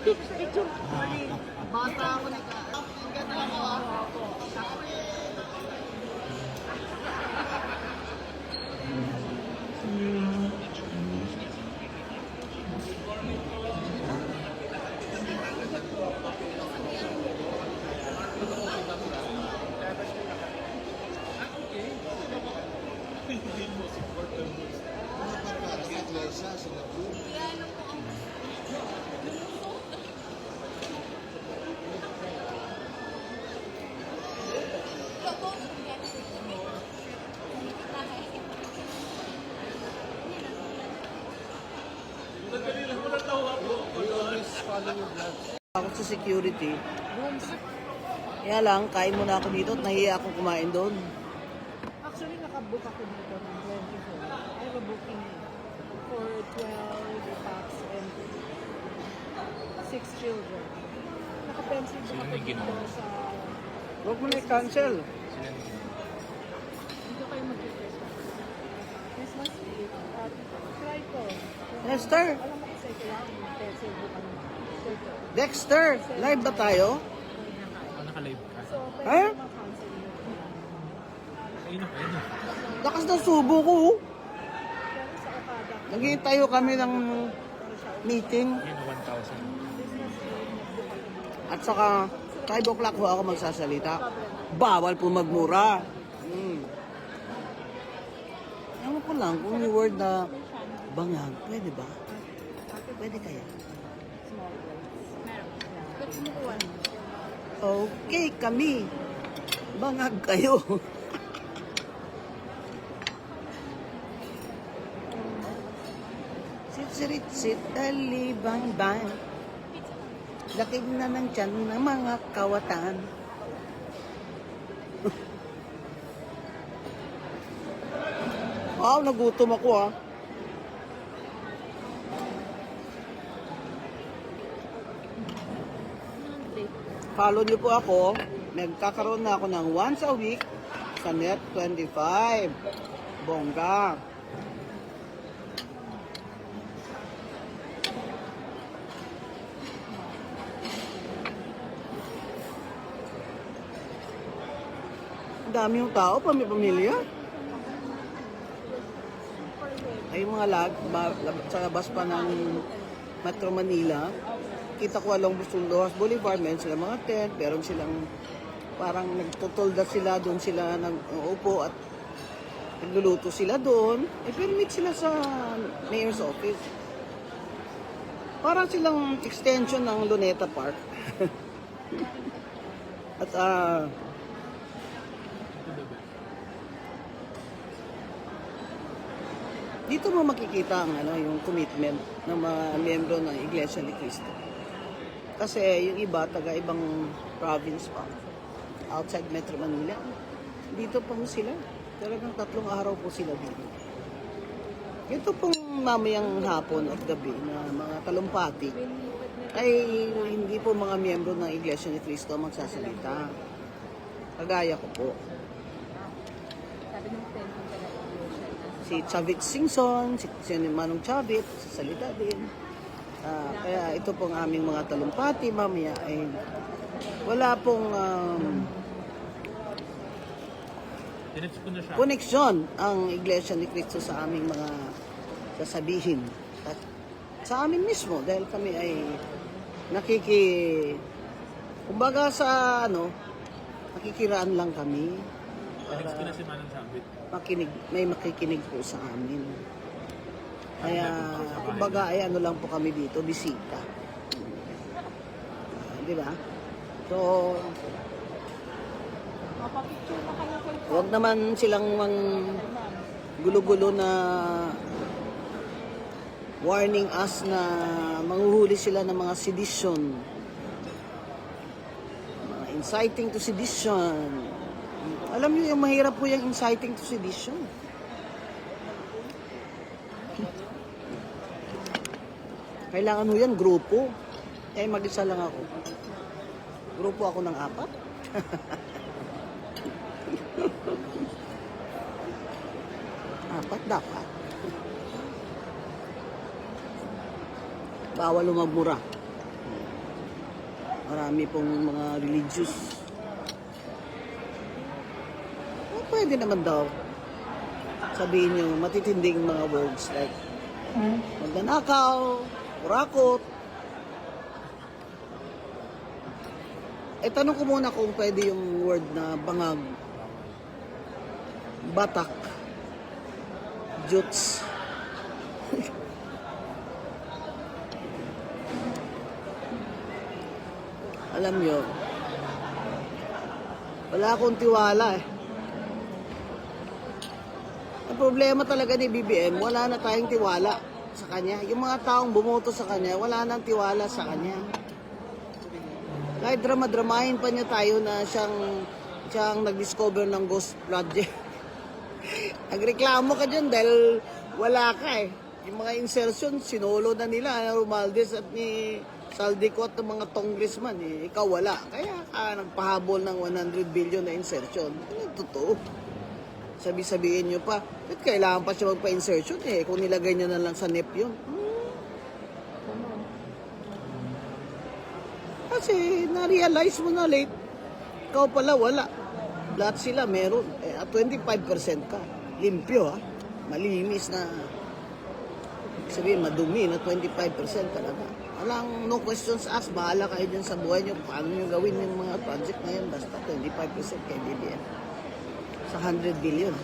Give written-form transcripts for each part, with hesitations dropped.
Bata ako na ka. Ganda lang ako ah. Ako sa security. Kaya lang, kain muna ako dito at nahiya akong kumain doon. Actually, nakabook ako dito ng 24. I have a booking for 12 packs and 6 children. Naka-pencil book ako dito sa... Huwag mo na i-cancel. Dito kayo mag-Christmas. Christmas Eve. Try ko. Lester! Alam mo kasi kailangan pencil book ano. Dexter! Live ba tayo? Naka-live ka. So, pwede Ha? ma-cancel yun. Ayun na, ayun na. Lakas ng subo ko. Pero sa Okada, Naghihintay kami ng meeting. Ayun na, 1,000. Christmas Eve, nag-book ako dito. At saka, 5 o'clock ho ako magsasalita. Bawal po magmura. Ewan ko lang kung yung word na bangag, pwede ba? Pwede kaya? Small plates. Meron. Pero kumukuha naman. Okay, kami. Bangag kayo. Sit, ali, bang, bang. Lakig na ng tiyan ng mga kawatan. Wow, nagutom ako ah. Follow niyo po ako. Nagkakaroon na ako ng once a week sa Net 25. Bongga. Ang dami yung tao, pamilya. Ay yung mga sa labas pa ng Metro Manila. Kita ko along Busundohas Boulevard, meron sila mga tent, meron silang parang nagtutulda sila, doon sila nag-uupo at nagluluto sila doon. Permit sila sa mayor's office. Parang silang extension ng Luneta Park. At dito mo makikita ang yung commitment ng mga miyembro ng Iglesia ni Cristo. Kasi yung iba, taga-ibang province pa, outside Metro Manila, dito pa sila. Talagang 3 araw po sila dito. Ito pong mamayang hapon at gabi na mga talumpati ay hindi po mga miyembro ng Iglesia ni Cristo magsasalita. Kagaya ko po. Sabi ng tent ng taga-iglesia. Si Chavit Singson, si Manong Chavit, sasalita din. Kaya ito pong aming mga talumpati, mamaya ay wala pong koneksyon ang Iglesia ni Cristo sa aming mga sasabihin. At sa amin mismo, dahil kami ay kumbaga sa nakikiraan lang kami. Next ko na si Manong Sambit. May makikinig po sa amin. Kaya, kumbaga, ay lang po kami dito, bisita. Di ba? So, Mapapicture na kayo kay huwag naman silang gulo-gulo na warning us na manghuhuli sila ng mga sedition. Mga inciting to sedition. Alam niyo, yung mahirap po yung inciting to sedition. Kailangan mo yan, grupo. Eh, mag-isa lang ako. Grupo ako ng 4. Apat dapat. Bawal lumagmura. Marami pong mga religious. Pwede naman daw. Sabihin nyo, matitinding mga words like magnanakaw, kurakot. Tanong ko muna kung pwede yung word na bangag, batak, juts. Alam nyo, wala akong tiwala eh. Ang problema talaga ni BBM, wala na tayong tiwala sa kanya. Yung mga taong bumoto sa kanya, wala nang tiwala sa kanya. Kahit drama-dramahin pa niya tayo na siyang nag-discover ng Ghost Project. Nagreklamo ka dyan dahil wala ka eh. Yung mga insertion, sinolo na nila, Romualdez at ni Saldico ng mga congressman eh. Ikaw wala. Kaya ka nagpahabol ng 100 billion na insertion. Ano totoo? Sabi-sabihin nyo pa, ba't kailangan pa siya magpa-insertion eh, kung nilagay niya na lang sa NEP yun. Kasi na-realize mo na late, ikaw pala wala. Lahat sila meron. At 25% ka. Limpyo ha. Malinis na, sabihin madumi na 25% talaga. Walang no questions asked, bahala kayo dyan sa buhay nyo, paano nyo gawin yung mga project na yun, basta 25% kay BBM. Sa 100 billion.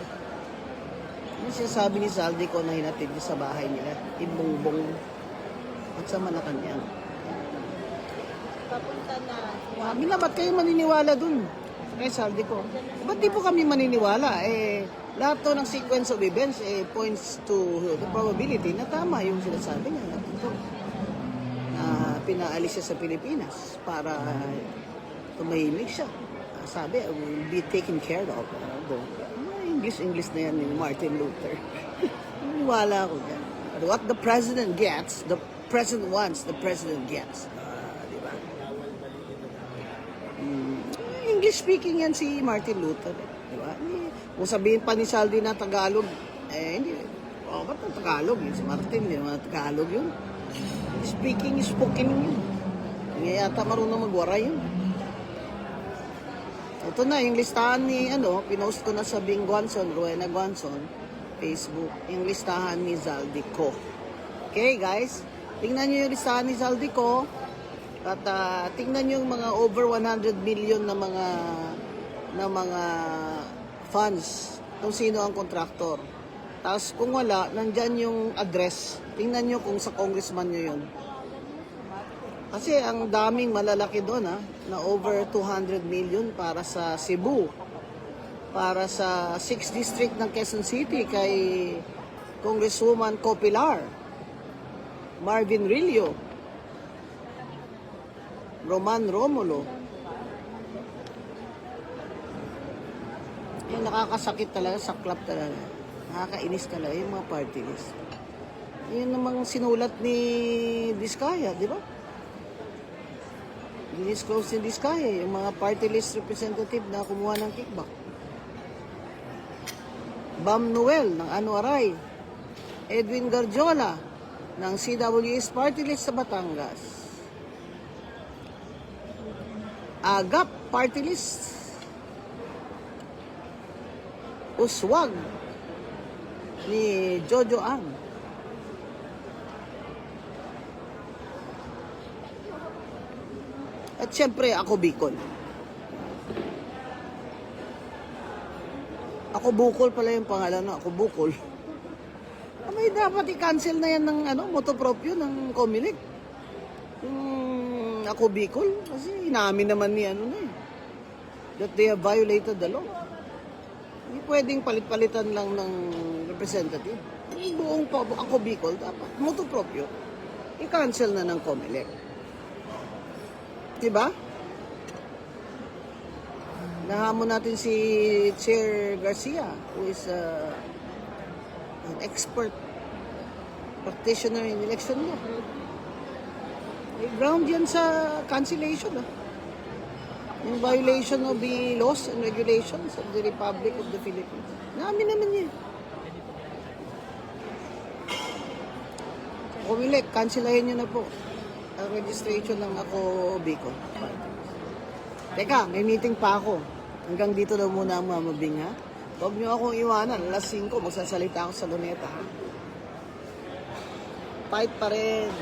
Ano sinasabi ni Saldi ko na hinatid niya sa bahay nila? Ibongbong. At sa Malacanang. Papunta na. Ba't kayo maniniwala dun? Kay Saldi ko. Ba't di po kami maniniwala? Lahat to ng sequence of events points to the probability na tama yung sinasabi niya. Na pinaalis siya sa Pilipinas para tumahimik siya. Sabi, will be taken care of. English na yan ni Martin Luther. Wala ako dyan. What the president gets, the president wants, the president gets. Di ba? English speaking yan si Martin Luther. Di ba? Kung sabihin pa ni Saldi na Tagalog, hindi. Ba't na Tagalog? Si Martin, hindi naman Tagalog yun. Speaking is spoken yun. Hindi yata marunong magwaray yun. Ito na, yung listahan ni, pinost ko na sa Bing Guanzon, Rowena Guanzon, Facebook, yung listahan ni Zaldico. Okay, guys? Tingnan nyo yung listahan ni Zaldico. At tingnan nyo yung mga over 100 million na mga funds kung sino ang kontraktor. Tapos kung wala, nandyan yung address. Tingnan nyo kung sa congressman nyo yun. Kasi ang daming malalaki doon na over 200 million para sa Cebu. Para sa 6th District ng Quezon City kay Congresswoman Copilar, Marvin Rillo, Roman Romulo. Yung nakakasakit talaga, saklap talaga. Nakakainis talaga yung mga party list. Yun namang sinulat ni Diskaya, di ba? Dinisclose ni Diskaya, yung mga party list representative na kumuha ng kickback. Bam Noel ng Anuaray, Edwin Garjola ng CWS party list sa Batangas. Agap party list. Uswag ni Jojo Ang. At syempre, ako Bicol. Ako Bukol pala yung pangalan na. Ako Bukol. May dapat i-cancel na yan ng motopropyo ng Comelec. Yung ako Bicol. Kasi inamin naman ni that they have violated the law. Hindi pwedeng palit-palitan lang ng representative. Yung buong ako Bicol dapat. Motopropyo. I-cancel na ng Comelec. Diba? Nahamon natin si Chair Garcia, who is an expert practitioner in election law. May ground yan sa cancellation. Yung violation of the laws and regulations of the Republic of the Philippines. Namin naman yan. Kumilek, cancelahin nyo na po. Ang registration lang ako, Bicol. Teka, may meeting pa ako. Hanggang dito daw muna ang mamabing, ha? Huwag niyo akong iwanan. Alas 5, magsasalita ako sa Luneta, ha? Fight pa rin.